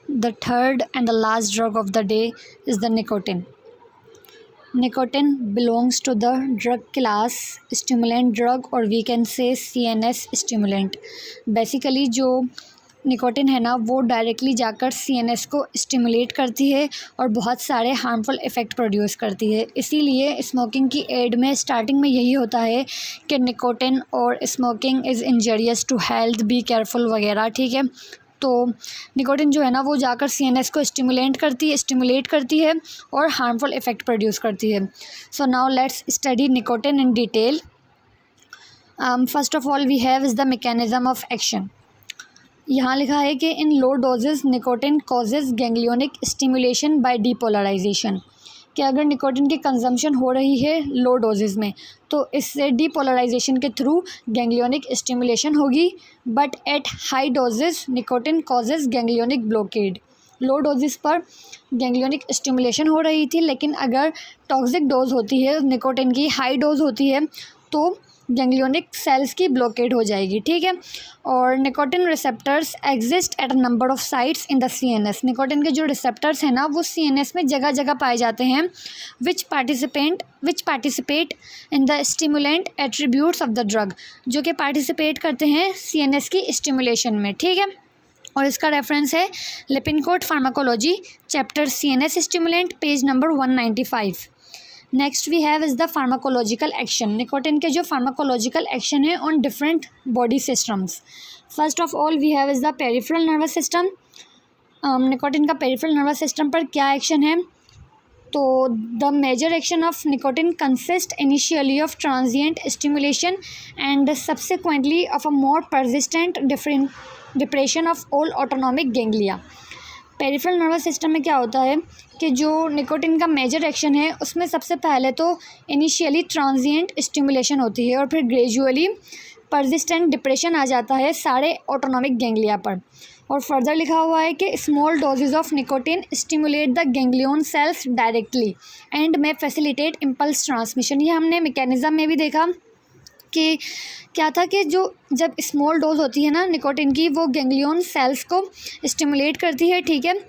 The third and the last drug of the day is the nicotine. Nicotine belongs to the drug class stimulant drug, और we can say CNS stimulant. Basically जो nicotine है ना वो directly जाकर CNS को stimulate करती है और बहुत सारे हार्मफुल इफ़ेक्ट प्रोड्यूस करती है. इसीलिए स्मोकिंग की एड में स्टार्टिंग में यही होता है कि निकोटिन और smoking is injurious to health, be careful वगैरह. ठीक है, तो निकोटिन जो है ना वो जाकर CNS को स्टिमुलेट करती है और हार्मफुल इफ़ेक्ट प्रोड्यूस करती है. So now let's study nicotine in detail. First of all we have is the mechanism of action. यहाँ लिखा है कि in low doses nicotine causes ganglionic stimulation by depolarization. कि अगर निकोटिन की कंजम्पशन हो रही है लो डोजेज़ में तो इससे डीपोलराइजेशन के थ्रू गैंग्लियोनिक स्टिमुलेशन होगी. But at high doses nicotine causes ganglionic blockade. Low doses पर गैंग्लियोनिक स्टिमुलेशन हो रही थी, लेकिन अगर टॉक्सिक डोज होती है निकोटिन की, हाई डोज होती है, तो गैंग्लियोनिक सेल्स की ब्लॉकेड हो जाएगी. ठीक है, और nicotine receptors exist at a number of sites in the CNS. Nicotine के जो रिसेप्टर्स हैं ना वो CNS में जगह जगह पाए जाते हैं which participate in the stimulant attributes of the drug. जो कि पार्टिसिपेट करते हैं CNS की स्टिमुलेशन में. ठीक है, और इसका रेफरेंस है Lippincott pharmacology chapter CNS stimulant page number 195. Next we have is the pharmacological action. Nicotine के जो फार्माकोलॉजिकल एक्शन है on different body systems. First of all we have is the peripheral nervous system. Nicotine का peripheral nervous system पर क्या action है? तो the major action of nicotine consist initially of transient stimulation and subsequently of a more persistent depression of all autonomic ganglia. Peripheral nervous system में क्या होता है कि जो निकोटिन का मेजर एक्शन है उसमें सबसे पहले तो इनिशियली ट्रांजिएंट स्टिमुलेशन होती है और फिर ग्रेजुअली परसिस्टेंट डिप्रेशन आ जाता है सारे ऑटोनॉमिक गैंग्लिया पर. और फर्दर लिखा हुआ है कि small doses of nicotine stimulate the ganglion cells directly and में फैसिलिटेट इम्पल्स ट्रांसमिशन. ये हमने मैकेनिज़्म में भी देखा कि क्या था कि जो जब स्मॉल डोज होती है ना निकोटिन की वो गैंग्लियन सेल्स को स्टिमुलेट करती है. ठीक है,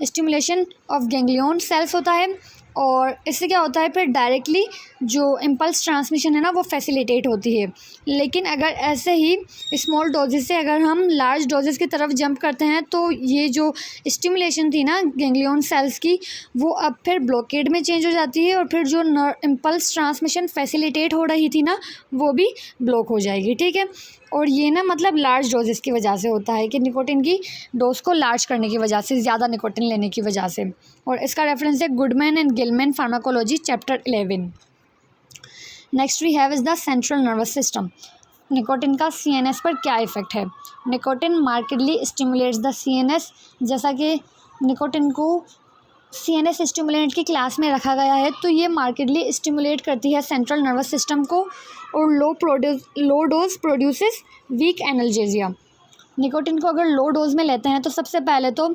स्टिमुलेशन ऑफ गैंग्लियन सेल्स होता है और इससे क्या होता है फिर डायरेक्टली जो इम्पल्स ट्रांसमिशन है ना वो फैसिलिटेट होती है. लेकिन अगर ऐसे ही स्मॉल डोजेस से अगर हम लार्ज डोजेस की तरफ जंप करते हैं तो ये जो स्टिमुलेशन थी ना गैंग्लियन सेल्स की वो अब फिर ब्लॉकेड में चेंज हो जाती है और फिर जो इम्पल्स ट्रांसमिशन फैसिलिटेट हो रही थी ना वो भी ब्लॉक हो जाएगी. ठीक है, और ये ना मतलब लार्ज डोजेस की वजह से होता है कि निकोटिन की डोज को लार्ज करने की वजह से, ज़्यादा निकोटिन लेने की वजह से. और इसका रेफरेंस है Goodman and Gilman pharmacology chapter 11. Next we have is the central nervous system. Nicotine का CNS पर क्या इफ़ेक्ट है? Nicotine markedly stimulates the CNS. जैसा कि निकोटिन को CNS स्टिमुलेंट की क्लास में रखा गया है तो ये मार्केडली स्टिमुलेट करती है सेंट्रल नर्वस सिस्टम को और low dose produces weak analgesia. Nicotine को अगर लो डोज में लेते हैं तो सबसे पहले तो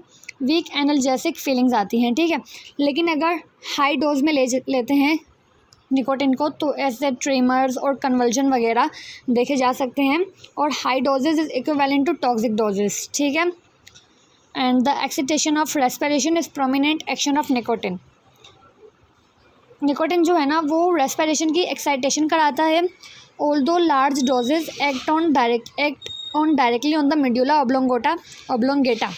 वीक एनाल्जेसिक फीलिंग्स आती हैं. ठीक है, लेकिन अगर हाई डोज में लेते हैं निकोटिन को तो ऐसे ट्रेमर्स और कन्वल्जन वगैरह देखे जा सकते हैं. और high doses is equivalent to toxic doses. ठीक है, and the excitation of respiration is prominent action of nicotine. Nicotine जो है ना वो रेस्पिरेशन की एक्साइटेशन कराता है. Although large doses act on directly on the medulla oblongata.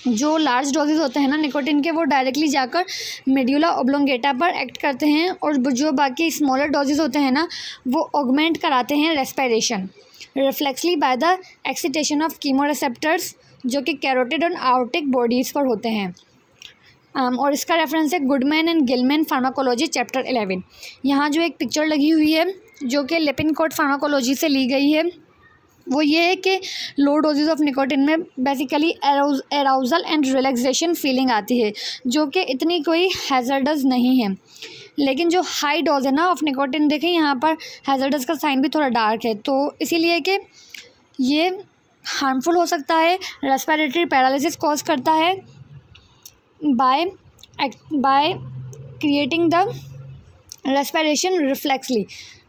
जो लार्ज डोजेज होते हैं ना निकोटिन के वो डायरेक्टली जाकर मेडुला ऑब्लोंगेटा पर एक्ट करते हैं और जो बाकी स्मॉलर डोजेज होते हैं ना वो ऑगमेंट कराते हैं respiration reflexly by the excitation of chemoreceptors जो कि कैरोटिड और आर्टिक बॉडीज़ पर होते हैं. और इसका रेफरेंस है Goodman and Gilman pharmacology chapter 11. यहाँ जो एक पिक्चर लगी हुई है जो कि लिपिनकोट फार्माकोलॉजी से ली गई है वो ये है कि लो डोजेज ऑफ निकोटिन में बेसिकली एराउजल एंड रिलैक्सेशन फीलिंग आती है जो कि इतनी कोई हैज़र्डस नहीं है. लेकिन जो हाई डोज है ना ऑफ निकोटिन, देखें यहाँ पर हैज़र्डस का साइन भी थोड़ा डार्क है तो इसीलिए कि ये हार्मफुल हो सकता है, रेस्पिरेटरी पैरालिसिस कॉज करता है by creating the respiration reflexly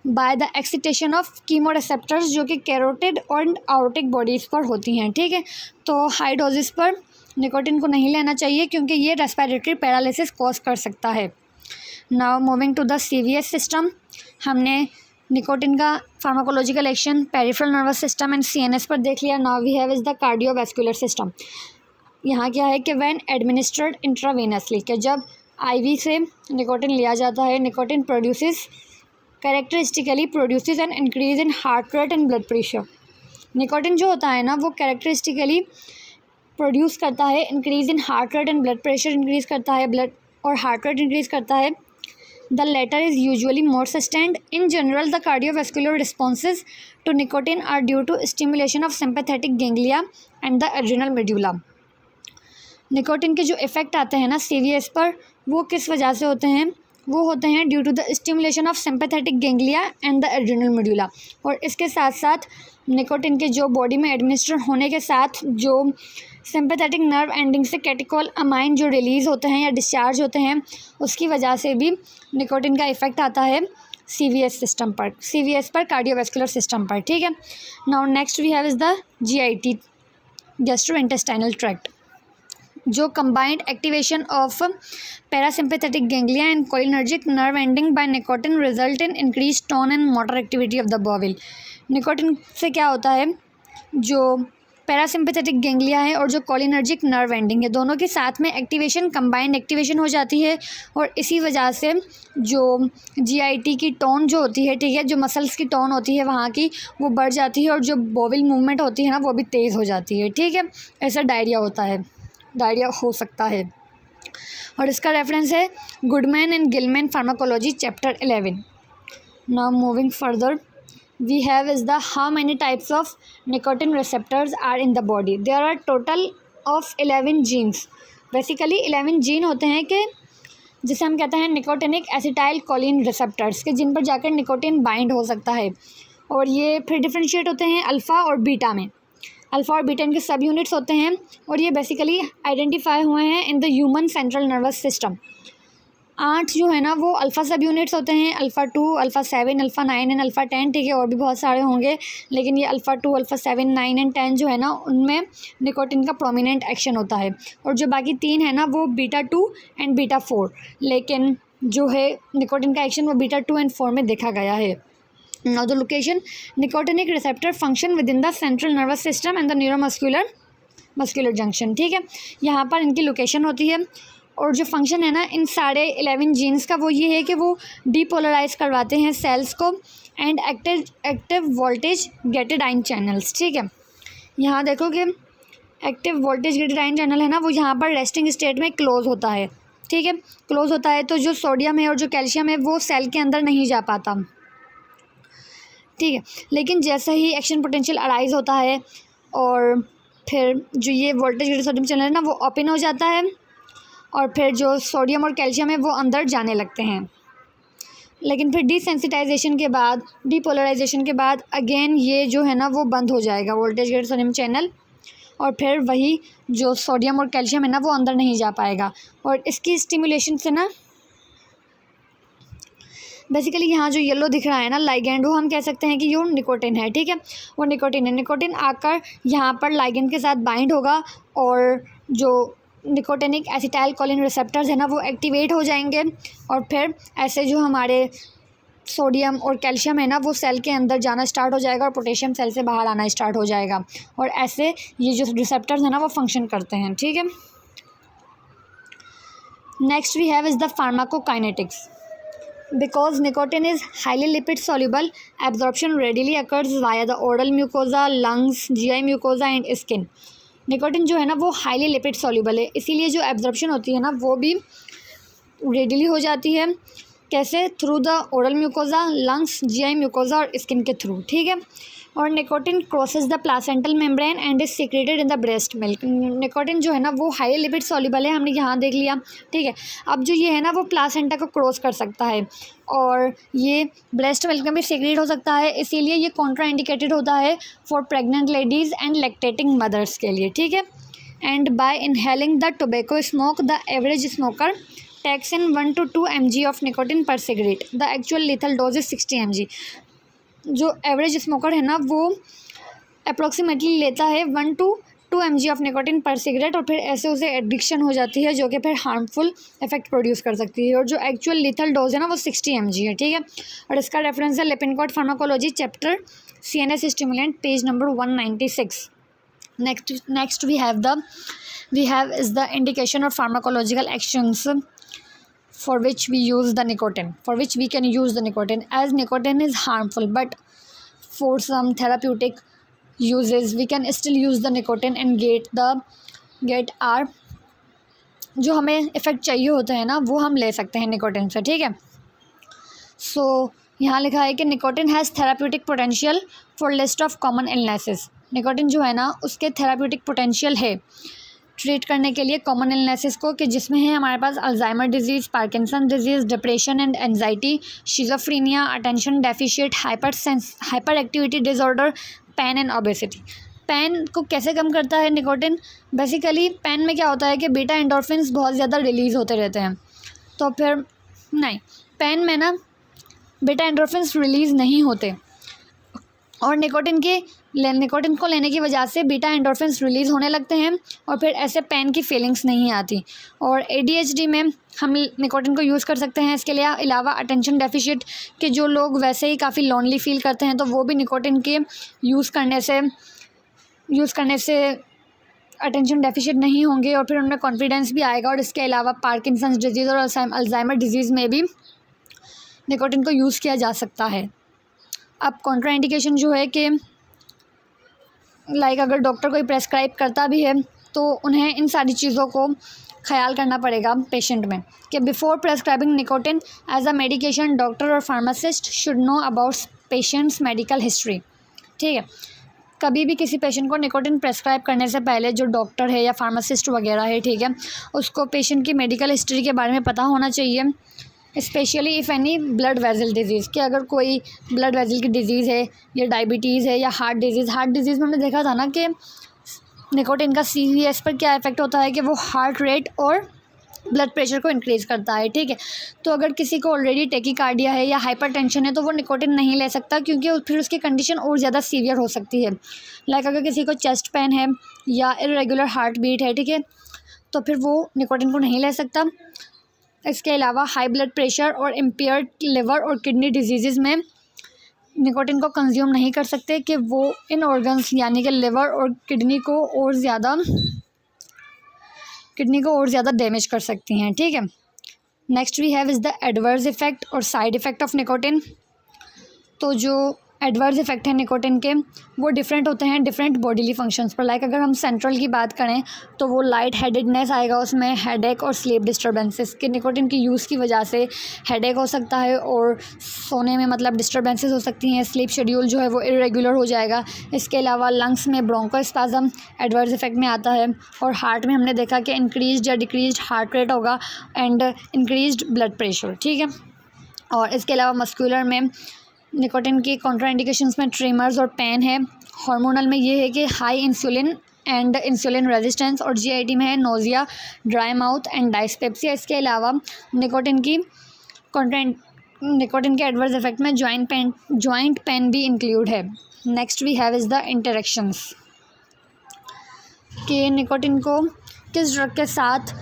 by the excitation of chemoreceptors जो कि कैरोटिड और आर्टिक बॉडीज़ पर होती हैं. ठीक है, तो हाई डोजेस पर निकोटिन को नहीं लेना चाहिए क्योंकि ये रेस्पिरेटरी पैरालिसिस कॉज कर सकता है। Now moving to the CVS system, हमने निकोटिन का pharmacological action peripheral nervous system and CNS पर देख लिया। Now we have is the cardiovascular system. यहाँ क्या है कि व्हेन एडमिनिस्ट्रेड इंट्रावेनसली, कि जब IV से निकोटिन लिया जाता है, nicotine characteristically produces an increase in heart rate and blood pressure. Nicotine जो होता है ना वो कैरेक्टरिस्टिकली प्रोड्यूस करता है increase in heart rate and blood pressure increase करता है, ब्लड और हार्ट रेट इंक्रीज़ करता है। The latter is usually more sustained. In general, the cardiovascular responses to nicotine are due to stimulation of sympathetic ganglia and the adrenal medulla. Nicotine के जो effect आते हैं ना CVS पर, वो किस वजह से होते हैं? वो होते हैं due to the stimulation of sympathetic ganglia and the adrenal medulla. और इसके साथ साथ निकोटिन के जो बॉडी में एडमिनिस्टर होने के साथ जो सिंपैथेटिक नर्व एंडिंग से कैटेकोल अमाइन जो रिलीज़ होते हैं या डिस्चार्ज होते हैं, उसकी वजह से भी निकोटिन का इफ़ेक्ट आता है CVS पर कार्डियोवैस्कुलर सिस्टम पर। ठीक है, now next we have is the GIT, gastrointestinal tract, जो combined activation of parasympathetic ganglia and cholinergic nerve ending by nicotine result in increase tone and motor activity of the bowel. Nicotine से क्या होता है, जो parasympathetic ganglia है और जो cholinergic nerve ending है, दोनों के साथ में एक्टिवेशन, कंबाइंड एक्टिवेशन हो जाती है और इसी वजह से जो GIT की टोन जो होती है, ठीक है, जो मसल्स की टोन होती है वहाँ की, वो बढ़ जाती है और जो बॉवल मूवमेंट होती है ना वो भी तेज़ हो जाती है। ठीक है, ऐसा डायरिया होता है, डायरिया हो सकता है। और इसका रेफरेंस है Goodman and Gilman pharmacology chapter 11। Now moving further we have is the how many types of nicotine receptors are in the body. There are total of 11 genes. Basically 11 gene होते हैं कि जिसे हम कहते हैं निकोटिनिक एसिटाइल कोलिन रिसेप्टर्स, के जिन पर जाकर निकोटिन बाइंड हो सकता है। और ये फिर डिफ्रेंशिएट होते हैं अल्फ़ा और बीटा में। अल्फ़ा और बीटा इनके सब यूनिट्स होते हैं और ये बेसिकली आइडेंटिफाई हुए हैं in the human central nervous system. 8 जो है ना वो अल्फ़ा सब यूनिट्स होते हैं, alpha 2, alpha 7, alpha 9 and alpha 10। ठीक है, और भी बहुत सारे होंगे, लेकिन ये अल्फ़ा 2, अल्फ़ा 7, 9 एंड 10 जो है ना उनमें निकोटिन का प्रोमिनेंट एक्शन होता है। और जो बाकी 3 है ना वो बीटा 2 एंड बीटा 4, लेकिन जो है निकोटिन का एक्शन वो बीटा 2 एंड 4 में देखा गया है। Now the location, nicotinic receptor function within the central nervous system and the neuromuscular junction। ठीक है, यहाँ पर इनकी लोकेशन होती है और जो फंक्शन है ना इन सारे 11 जीन्स का वो ये है कि वो डीपोलराइज करवाते हैं सेल्स को and active voltage gated ion channels. ठीक है, यहाँ देखो कि active voltage gated ion channel है ना वो यहाँ पर रेस्टिंग स्टेट में क्लोज होता है। ठीक है, क्लोज होता है तो जो सोडियम है और जो कैल्शियम है वो सेल के अंदर नहीं जा पाता। ठीक है, लेकिन जैसे ही एक्शन पोटेंशियल अराइज होता है और फिर जो ये वोल्टेज गेटेड सोडियम चैनल है ना वो ओपन हो जाता है और फिर जो सोडियम और कैल्शियम है वो अंदर जाने लगते हैं। लेकिन फिर डिसेंसिटाइजेशन के बाद, डीपोलराइजेशन के बाद अगेन ये जो है ना वो बंद हो जाएगा वोल्टेज गेटेड सोडियम चैनल, और फिर वही जो सोडियम और कैल्शियम है ना वो अंदर नहीं जा पाएगा। और इसकी स्टिमुलेशन से ना बेसिकली यहाँ जो येलो दिख रहा है ना लाइगेंड, वो हम कह सकते हैं कि ये निकोटिन है। ठीक है, वो निकोटिन है। निकोटिन आकर यहाँ पर लाइगेंड के साथ बाइंड होगा और जो निकोटिनिक एसिटाइल कोलिन रिसेप्टर्स है ना वो एक्टिवेट हो जाएंगे और फिर ऐसे जो हमारे सोडियम और कैल्शियम है ना वो सेल के अंदर जाना स्टार्ट हो जाएगा और पोटेशियम सेल से बाहर आना स्टार्ट हो जाएगा। और ऐसे ये जो रिसेप्टर्स है ना वो फंक्शन करते हैं। ठीक है, next we have is the pharmacokinetics. Because nicotine is highly lipid soluble, absorption readily occurs via the oral mucosa, lungs, GI mucosa and skin। Nicotine जो है ना वो हाईली लिपिड सॉल्युबल है, इसीलिए जो एब्जॉर्प्शन होती है ना वो भी रेडिली हो जाती है। कैसे? Through the oral mucosa, lungs, GI mucosa और स्किन के थ्रू। ठीक है, और nicotine crosses the placental membrane and is secreted in the breast milk. Nicotine जो है ना वो हाई लिपिड सॉल्युबल है, हमने यहाँ देख लिया। ठीक है, अब जो ये है ना वो प्लासेंटा को क्रॉस कर सकता है और ये ब्रेस्ट मिल्क में भी सीक्रेट हो सकता है, इसीलिए ये कॉन्ट्रा इंडिकेटेड होता है for pregnant ladies and lactating mothers के लिए। ठीक है, and bye inhaling the tobacco smoke the average smoker takes in 1 to 2 mg of nicotine per cigarette। The actual lethal dose is 60 mg। जो average smoker है ना वो approximately लेता है 1 to 2 mg ऑफ निकोटिन पर सिगरेट, और फिर ऐसे उसे एडिक्शन हो जाती है जो कि फिर हार्मफुल इफेक्ट प्रोड्यूस कर सकती है। और जो एक्चुअल लीथल डोज है ना वो 60 mg है, ठीक है। और इसका रेफरेंस है Lippincott pharmacology chapter CNS stimulant, page number 196। Next we have is the indication of pharmacological actions for which we can use the nicotine, as nicotine is harmful, but for some therapeutic uses we can still use the nicotine and get our जो हमें effect चाहिए होता है ना वो हम ले सकते हैं निकोटिन से, ठीक है। सो यहाँ लिखा है कि nicotine has therapeutic potential for list of common illnesses. Nicotine जो है ना उसके थेराप्यूटिक पोटेंशियल है ट्रीट करने के लिए कॉमन इलनेसेस को, कि जिसमें है हमारे पास Alzheimer disease, Parkinson disease, depression and anxiety, schizophrenia, attention deficient, hyper activity disorder, pain and obesity. Pain को कैसे कम करता है निकोटिन? बेसिकली पेन में क्या होता है कि बीटा एंडोर्फिन्स बहुत ज़्यादा रिलीज़ होते रहते हैं, तो फिर नहीं, पेन में ना बीटा एंडोर्फिन्स रिलीज़ नहीं होते, और निकोटिन को लेने की वजह से बीटा एंडोर्फिन्स रिलीज़ होने लगते हैं, और फिर ऐसे पेन की फीलिंग्स नहीं आती। और ADHD में हम निकोटिन को यूज़ कर सकते हैं। इसके अलावा अटेंशन डेफिशिएट के जो लोग वैसे ही काफ़ी लोनली फील करते हैं तो वो भी निकोटिन के यूज़ करने से अटेंशन डेफिशिएट नहीं होंगे, और फिर उनमें कॉन्फिडेंस भी आएगा। और इसके अलावा पार्किंसंस डिजीज़ और अल्जाइमर डिजीज़ में भी निकोटिन को यूज़ किया जा सकता है। अब कॉन्ट्रा इंडिकेशन जो है कि अगर डॉक्टर कोई प्रेस्क्राइब करता भी है तो उन्हें इन सारी चीज़ों को ख्याल करना पड़ेगा पेशेंट में, कि before prescribing nicotine as a medication doctor और pharmacist should know about patients medical history, ठीक है। कभी भी किसी पेशेंट को निकोटिन प्रेस्क्राइब करने से पहले जो डॉक्टर है या फार्मासिस्ट वगैरह है, ठीक है, उसको पेशेंट की मेडिकल हिस्ट्री के बारे में पता होना चाहिए, specially if any blood vessel disease, कि अगर कोई ब्लड वेजल की डिजीज़ है या डायबिटीज़ है या हार्ट डिजीज़ में हमने देखा था ना कि निकोटिन का CVS पर क्या इफ़ेक्ट होता है कि वो हार्ट रेट और ब्लड प्रेशर को इंक्रीज़ करता है, ठीक है। तो अगर किसी को ऑलरेडी टेकीकार्डिया है या हाइपरटेंशन है तो वो निकोटिन नहीं ले सकता, क्योंकि फिर उसकी कंडीशन और ज़्यादा सीवियर हो सकती है। अगर किसी को चेस्ट पेन है या इरेगुलर हार्ट बीट है, ठीक है, तो फिर वो निकोटिन को नहीं ले सकता। इसके अलावा हाई ब्लड प्रेशर और इम्पेयर्ड लिवर और किडनी डिजीज़ में निकोटिन को कंज्यूम नहीं कर सकते, कि वो इन ऑर्गन्स यानी कि लिवर और किडनी को और ज़्यादा डैमेज कर सकती हैं, ठीक है। Next we have is the adverse effect और साइड इफ़ेक्ट ऑफ निकोटिन। तो जो एडवर्स इफ़ेक्ट है निकोटिन के वो डिफरेंट होते हैं डिफरेंट बॉडीली फंक्शंस पर। अगर हम सेंट्रल की बात करें तो वो लाइट हेडेडनेस आएगा, उसमें हेडेक और स्लीप डिस्टर्बेंसेस के निकोटिन की यूज़ की वजह से हेडेक हो सकता है और सोने में डिस्टर्बेंसेस हो सकती हैं, स्लीप शेड्यूल जो है वो इरेगुलर हो जाएगा। इसके अलावा लंग्स में ब्रोंकोस्पाज्म एडवर्स इफ़ेक्ट में आता है, और हार्ट में हमने देखा कि इंक्रीज या डिक्रीज हार्ट रेट होगा एंड इंक्रीज ब्लड प्रेशर, ठीक है। और इसके अलावा मस्कुलर में निकोटिन की कॉन्ट्राइंडिकेशंस में ट्रीमर्स और पेन है। हार्मोनल में ये है कि high insulin and insulin resistance, और GIT में है nausea, dry mouth and dyspepsia. इसके अलावा निकोटिन के एडवर्स इफेक्ट में जॉइंट पेन भी इंक्लूड है। Next we have is the interactions, कि निकोटिन को किस ड्रग के साथ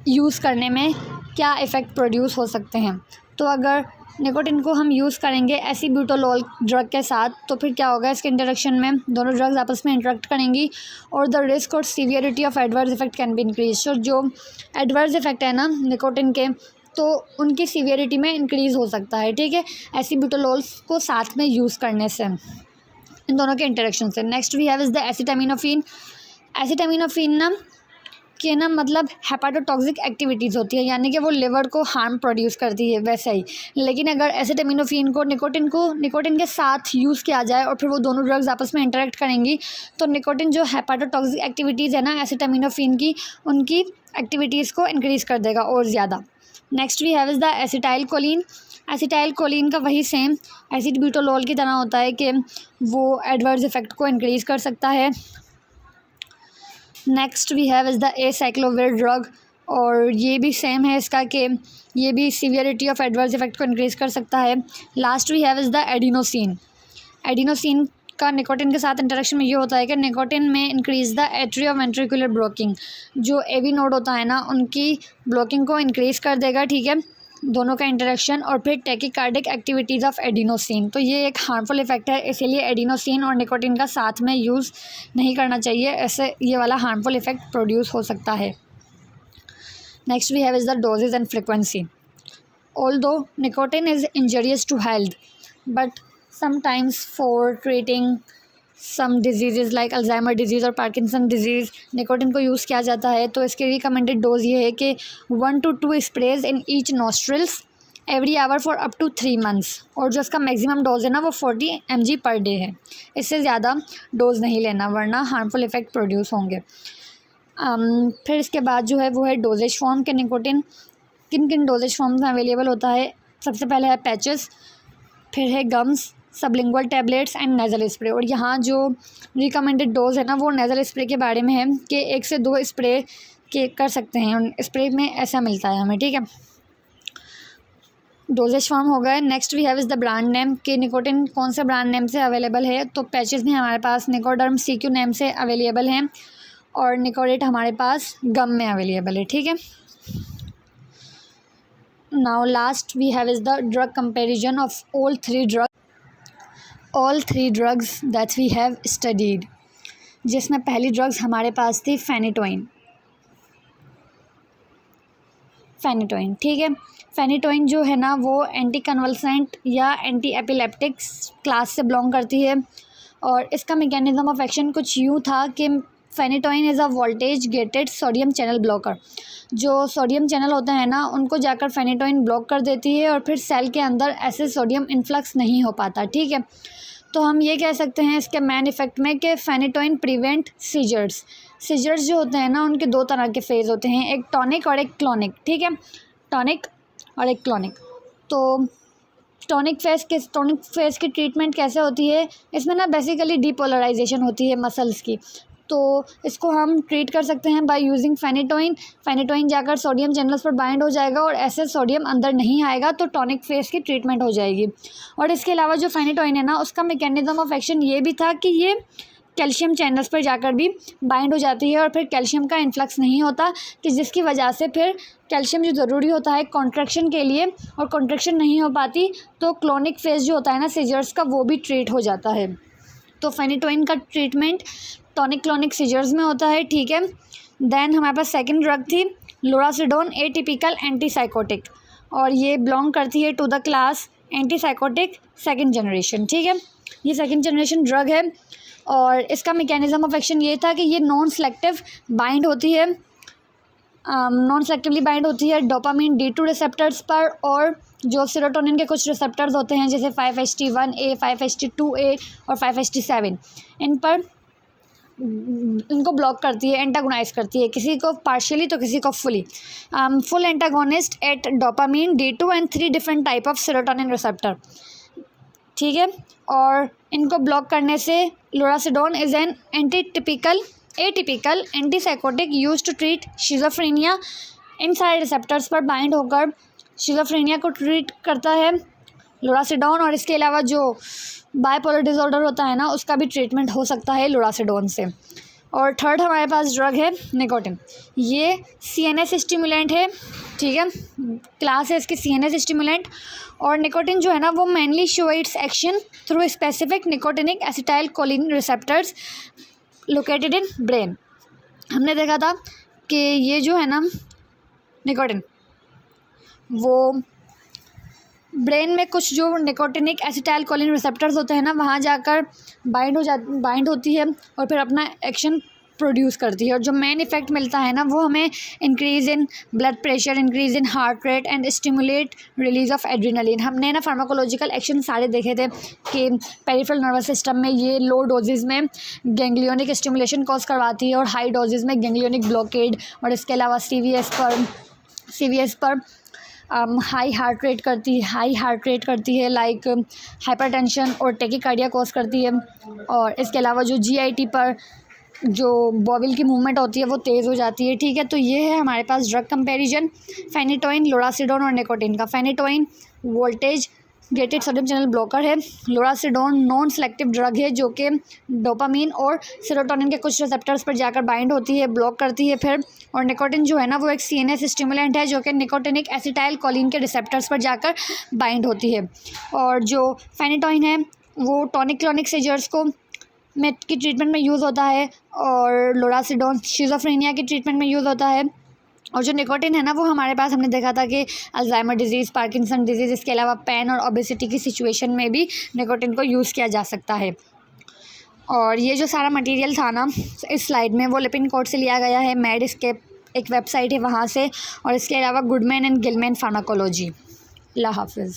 यूज़ करने में क्या इफ़ेक्ट प्रोड्यूस हो सकते हैं। तो अगर निकोटिन को हम यूज़ करेंगे एसिब्यूटोलोल ड्रग के साथ तो फिर क्या होगा, इसके इंटरेक्शन में दोनों ड्रग्स आपस में इंटरेक्ट करेंगी और द रिस्क और severity of adverse effect can be increase. तो जो एडवर्स इफेक्ट है ना निकोटिन के, तो उनकी सीवियरिटी में इंक्रीज़ हो सकता है, ठीक है, एसिब्यूटोलोल को साथ में यूज़ करने से, इन दोनों के इंटरेक्शन से। Next we have is the acetaminophen. Acetaminophen hepatotoxic activities होती है, यानी कि वो लिवर को हार्म प्रोड्यूस करती है वैसे ही। लेकिन अगर एसिटामिनोफेन को निकोटिन के साथ यूज़ किया जाए और फिर वो दोनों ड्रग्स आपस में इंटरेक्ट करेंगी तो निकोटिन जो हेपाटोटॉक्सिक एक्टिविटीज़ है ना एसिटामिनोफेन की, उनकी एक्टिविटीज़ को इंक्रीज़ कर देगा और ज़्यादा। Next we have is the acetyl choline. Acetyl choline का वही सेम एसिड-ब्यूटोलोल की तरह होता है कि वो एडवर्स इफेक्ट को इंक्रीज़ कर सकता है। Next we have is the acyclovir drug, और ये भी सेम है इसका कि ये भी सीवियरिटी ऑफ एडवर्स इफेक्ट को इंक्रीज़ कर सकता है। Last we have is the adenosine. Adenosine का निकोटिन के साथ इंटरेक्शन में ये होता है कि निकोटिन में इंक्रीज़ द एट्रियोवेंट्रिकुलर ब्लॉकिंग, जो एवी नोड होता है ना उनकी ब्लॉकिंग को इंक्रीज़ कर देगा, ठीक है, दोनों का इंटरेक्शन। और फिर टैकीकार्डिक एक्टिविटीज़ ऑफ एडिनोसिन, तो ये एक हार्मफुल इफेक्ट है, इसीलिए एडिनोसिन और निकोटिन का साथ में यूज़ नहीं करना चाहिए, ऐसे ये वाला हार्मफुल इफेक्ट प्रोड्यूस हो सकता है। Next we have is the doses and frequency. Although nicotine is injurious to health, but sometimes for treating some disease like Alzheimer disease और पार्किंसन डिजीज़ निकोटिन को यूज़ किया जाता है। तो इसके रिकमेंडेड डोज ये है कि 1 to 2 sprays in each nostrils every hour for up to 3 months, और जो इसका मैक्सिमम डोज है ना वो 40 mg पर डे है, इससे ज़्यादा डोज नहीं लेना वरना हार्मफुल इफ़ेक्ट प्रोड्यूस होंगे। फिर इसके बाद जो है वो है डोजेज फॉर्म के निकोटिन किन किन डोजेज फॉर्म्स में अवेलेबल होता है। सबसे पहले है पैचेस, फिर है gums, sublingual tablets and nasal spray. और यहाँ जो रिकमेंडेड डोज है ना वो नेज़ल स्प्रे के बारे में है कि 1 से 2 स्प्रे के कर सकते हैं, स्प्रे में ऐसा मिलता है हमें, ठीक है। डोजेज फॉर्म हो गए। Next we have is the brand name कि निकोटिन कौन से ब्रांड नेम से अवेलेबल है। तो पैचेस में हमारे पास निकोडर्म CQ नेम से अवेलेबल हैं और निकोडेट हमारे पास गम में अवेलेबल है, ठीक है। Now last we have is the drug comparison of all three drugs that we have studied, जिसमें पहली ड्रग्स हमारे पास थी फेनिटोइन, ठीक है। फेनिटोइन जो है ना वो एंटी कन्वल्सेंट या एंटी एपिलेप्टिक्स क्लास से बिलोंग करती है, और इसका मैकेनिज्म ऑफ एक्शन कुछ यूँ था कि phenytoin is a voltage gated sodium channel blocker. जो सोडियम चैनल होते हैं ना उनको जाकर फेनिटोइन ब्लॉक कर देती है और फिर सेल के अंदर ऐसे सोडियम इन्फ्लक्स नहीं हो पाता, ठीक है। तो हम ये कह सकते हैं इसके मैन इफ़ेक्ट में कि फेनिटोइन प्रिवेंट सीजर्स जो होते हैं ना उनके 2 तरह के फेज़ होते हैं, एक टॉनिक और एक क्लोनिक, ठीक है, टॉनिक और एक क्लोनिक। तो टॉनिक फेज़ की ट्रीटमेंट कैसे होती है, इसमें ना बेसिकली डीपोलराइजेशन होती है मसल्स की, तो इसको हम ट्रीट कर सकते हैं बाय यूजिंग फेनिटोइन जाकर सोडियम चैनल्स पर बाइंड हो जाएगा और ऐसे सोडियम अंदर नहीं आएगा, तो टॉनिक फेज़ की ट्रीटमेंट हो जाएगी। और इसके अलावा जो फेनिटोइन है ना उसका मैकेनिज्म ऑफ एक्शन ये भी था कि ये कैल्शियम चैनल्स पर जाकर भी बाइंड हो जाती है और फिर कैल्शियम का इन्फ्लक्स नहीं होता, कि जिसकी वजह से फिर कैल्शियम जो ज़रूरी होता है कॉन्ट्रैक्शन के लिए और कॉन्ट्रैक्शन नहीं हो पाती, तो क्लोनिक फेज़ जो होता है ना सीजर्स का वो भी ट्रीट हो जाता है। तो फेनिटोइन का ट्रीटमेंट टॉनिक क्लोनिक सीजर्स में होता है, ठीक है। देन हमारे पास सेकंड ड्रग थी लोरासिडोन, एटिपिकल एंटीसाइकोटिक, और ये बिलोंग करती है to the class antipsychotic 2nd generation, ठीक है। ये 2nd जनरेशन ड्रग है और इसका मैकेनिज्म ऑफ एक्शन ये था कि ये नॉन सेलेक्टिवली बाइंड होती है डोपामिन D2 रिसेप्टर्स पर, और जो सेरोटोनिन के कुछ रिसेप्टर्स होते हैं जैसे 5-HT1A, 5-HT2A और 5-HT7, इन पर इनको ब्लॉक करती है, एंटागोनाइज करती है, किसी को पार्शियली तो किसी को full antagonist at dopamine D2 and 3 different type of serotonin receptor, ठीक है। और इनको ब्लॉक करने से lurasidone is an atypical antipsychotic used to treat schizophrenia. इन सारे रिसेप्टर्स पर बाइंड होकर शिज़ोफ्रेनिया को ट्रीट करता है लोरासिडोन, और इसके अलावा जो बाइपोलर डिसऑर्डर होता है ना उसका भी ट्रीटमेंट हो सकता है लोरासिडोन से। और थर्ड हमारे पास ड्रग है निकोटिन, ये CNS स्टिमुलेंट है, ठीक है, क्लास है इसकी CNS स्टिमुलेंट। और निकोटिन जो है ना वो mainly show it's action through specific nicotinic acetyl choline receptors located in brain. हमने देखा था कि ये जो है ना निकोटिन वो ब्रेन में कुछ जो निकोटिनिक एसिटाइल कोलिन रिसेप्टर्स होते हैं ना वहाँ जाकर बाइंड होती है और फिर अपना एक्शन प्रोड्यूस करती है, और जो मेन इफेक्ट मिलता है ना वो हमें increase in blood pressure, increase in heart rate and stimulate release of adrenaline. हमने ना फार्माकोलॉजिकल एक्शन सारे देखे थे कि पेरिफेरल नर्वस सिस्टम में ये लो डोजेज़ में गैंग्लियोनिक स्टिमुलेशन कॉज करवाती है और हाई डोजेज़ में गैंग्लियोनिक ब्लॉकेड, और इसके अलावा CVS पर हाई हार्ट रेट करती है लाइक हाइपरटेंशन और टैकीकार्डिया कॉज करती है, और इसके अलावा जो GIT पर जो बॉबिल की मूवमेंट होती है वो तेज़ हो जाती है, ठीक है। तो ये है हमारे पास ड्रग कंपैरिजन फेनिटोइन, लोरासिडोन और निकोटिन का। Phenytoin voltage gated sodium channel blocker है। लोरासिडोन नॉन सेलेक्टिव ड्रग है जो कि डोपामीन और सेरोटोनिन के कुछ रिसेप्टर्स पर जाकर बाइंड होती है, ब्लॉक करती है फिर। और निकोटिन जो है ना वो एक CNS स्टिमुलेंट है जो कि निकोटिनिक एसिटाइल कोलिन के रिसेप्टर्स पर जाकर बाइंड होती है। और जो फेनिटोइन है वो टॉनिक क्लॉनिक सीजर्स को की ट्रीटमेंट में यूज़ होता है, और लोरासिडोन शिज़ोफ्रेनिया की ट्रीटमेंट में यूज़ होता है। और जो निकोटिन है ना वो हमारे पास हमने देखा था कि अल्जाइमर डिजीज़, पार्किंसन डिजीज़, इसके अलावा पेन और ओबेसिटी की सिचुएशन में भी निकोटिन को यूज़ किया जा सकता है। और ये जो सारा मटेरियल था ना इस स्लाइड में वो लिपिन कोड से लिया गया है, मेडस्केप एक वेबसाइट है वहाँ से, और इसके अलावा गुडमैन एंड गिलमैन फार्माकोलॉजी। अल्लाह हाफिज़।